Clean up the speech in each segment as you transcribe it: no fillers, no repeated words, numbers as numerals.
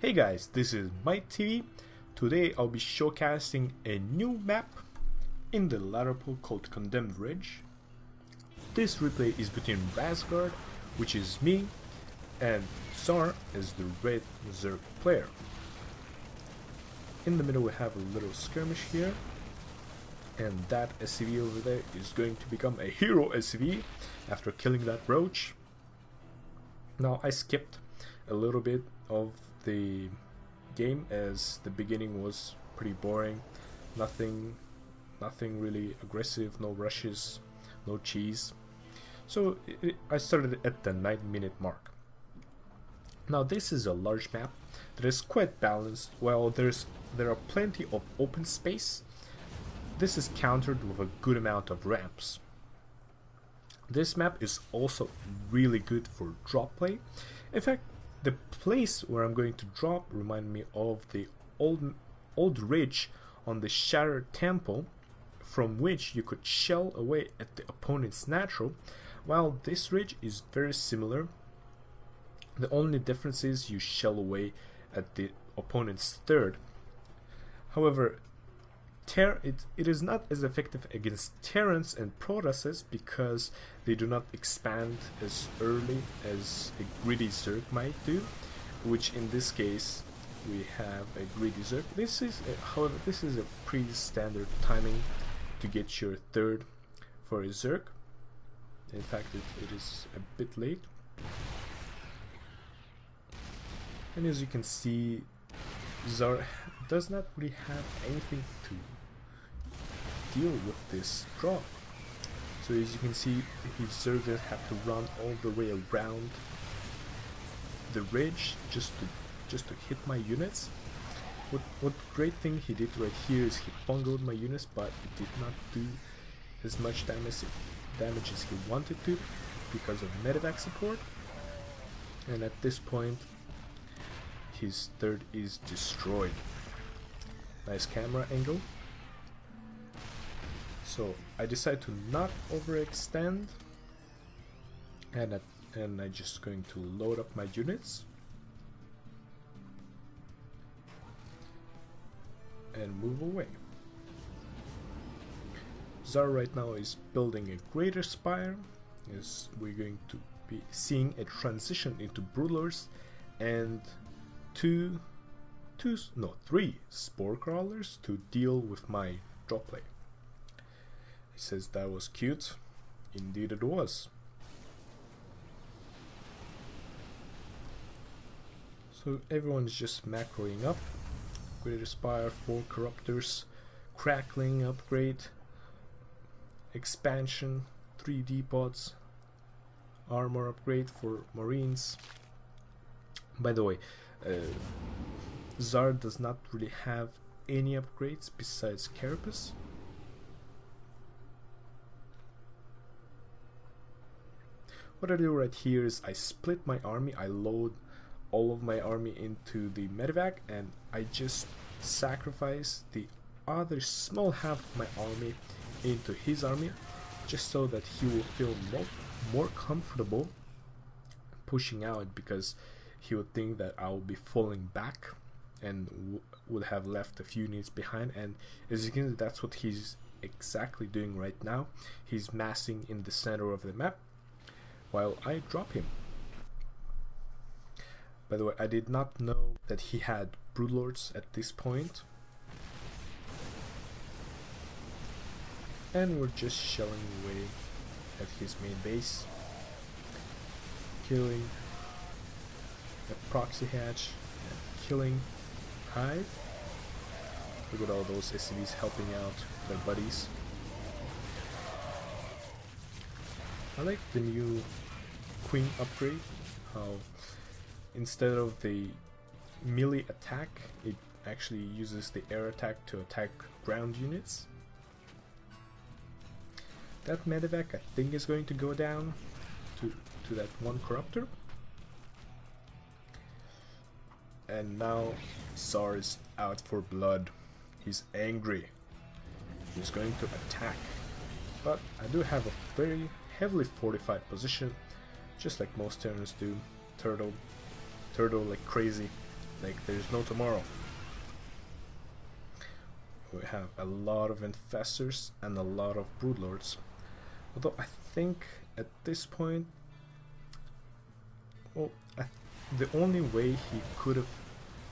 Hey guys, this is MightTV. Today I'll be showcasing a new map in the ladder pool called Condemned Ridge. This replay is between Razgard, which is me, and Tsar as the red Zerg player. In the middle we have a little skirmish here, and that SCV over there is going to become a hero SCV after killing that roach. Now I skipped a little bit of the game as the beginning was pretty boring. Nothing really aggressive, no rushes, no cheese. So I started at the 9-minute mark. Now this is a large map that is quite balanced. Well, there are plenty of open space. This is countered with a good amount of ramps. This map is also really good for drop play. In fact, the place where I'm going to drop remind me of the old ridge on the Shattered Temple, from which you could shell away at the opponent's natural, while this ridge is very similar. The only difference is you shell away at the opponent's third. However, it is not as effective against Terrans and Protosses because they do not expand as early as a greedy Zerg might do, which in this case we have a greedy Zerg. However, this is a pretty standard timing to get your third for a Zerg. In fact, it is a bit late. And as you can see, Zar does not really have anything to deal with this drop. So as you can see, his Zergers have to run all the way around the ridge just to hit my units. What great thing he did right here is he bungled my units, but it did not do as much damage as he wanted to because of medevac support. And at this point, his third is destroyed. Nice camera angle. So I decide to not overextend, and I'm just going to load up my units and move away. Zar right now is building a greater spire, as we're going to be seeing a transition into Broodlords and three Spore Crawlers to deal with my drop play. He says that was cute. Indeed it was. So everyone's just macroing up. Greater Spire, 4 Corruptors, Crackling upgrade, Expansion, 3 Depots, Armor upgrade for Marines. By the way, Zar does not really have any upgrades besides Carapace. What I do right here is I split my army, I load all of my army into the medevac, and I just sacrifice the other small half of my army into his army, just so that he will feel more comfortable pushing out, because he would think that I will be falling back and would have left a few units behind. And as you can see, that's what he's exactly doing right now. He's massing in the center of the map while I drop him. By the way, I did not know that he had Broodlords at this point. And we're just shelling away at his main base, killing a proxy hatch and killing Hive. Look at all those SCVs helping out their buddies. I like the new Queen upgrade, how instead of the melee attack, it actually uses the air attack to attack ground units. That medevac I think is going to go down to that one Corruptor. And now Tsar is out for blood. He's angry. He's going to attack. But I do have a very heavily fortified position, just like most Terrans do. Turtle like crazy. like there's no tomorrow. We have a lot of infestors and a lot of broodlords. Although I think at this point, well, the only way he could have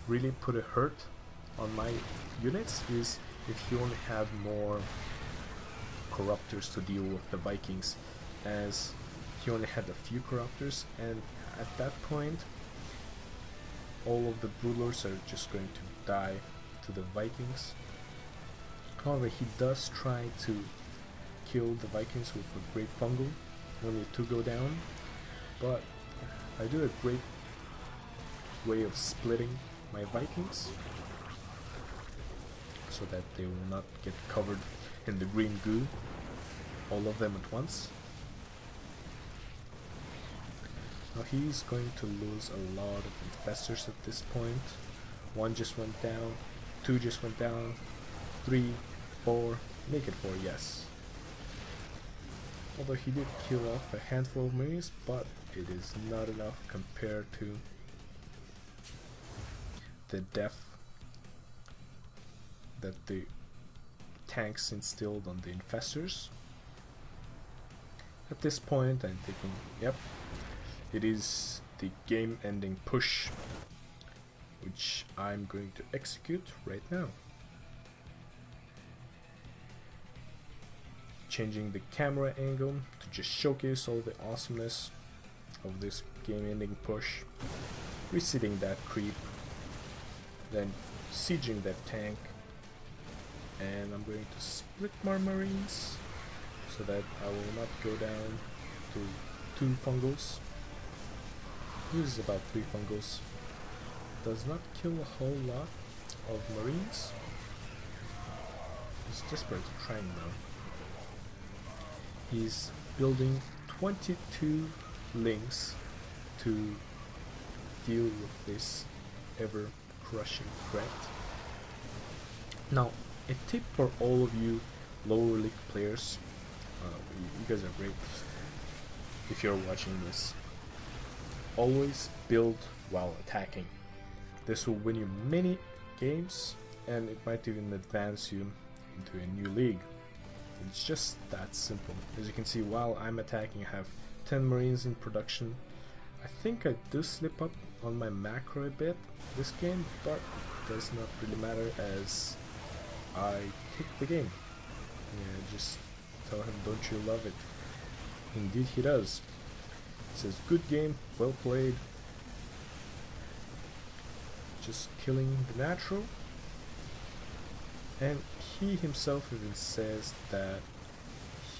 really put a hurt on my units is if he only had more corruptors to deal with the Vikings, as he only had a few corruptors, and at that point all of the broodlords are just going to die to the Vikings. However, he does try to kill the Vikings with a great fungal, only 2 go down, but I do a great way of splitting my Vikings so that they will not get covered in the green goo, all of them at once. Now he's going to lose a lot of infestors at this point. 1 just went down, 2 just went down, 3, 4, make it 4, yes. Although he did kill off a handful of marines, but it is not enough compared to the death that the tanks instilled on the infestors. At this point I'm thinking, yep, it is the game-ending push, which I'm going to execute right now. Changing the camera angle to just showcase all the awesomeness of this game-ending push. Reseating that creep, then sieging that tank, and I'm going to split my marines so that I will not go down to 2 fungals. Uses about 3 fungals. Does not kill a whole lot of marines. He's desperate to try now. He's building 22 links to deal with this ever-crushing threat. Now, a tip for all of you lower league players, you guys are great if you're watching this. Always build while attacking. This will win you many games, and it might even advance you into a new league. It's just that simple. As you can see, while I'm attacking, I have 10 marines in production. I think I do slip up on my macro a bit this game, but it does not really matter as I take the game. Yeah, just tell him, don't you love it? Indeed he does. He says, good game, well played. Just killing the natural. And he himself even says that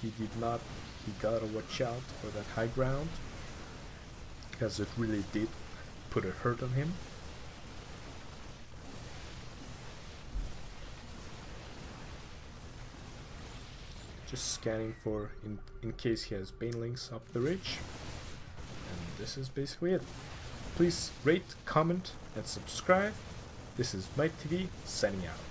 he gotta watch out for that high ground, because it really did put a hurt on him. Just scanning for in case he has banelings up the ridge. And this is basically it. Please rate, comment and subscribe. This is MightTV signing out.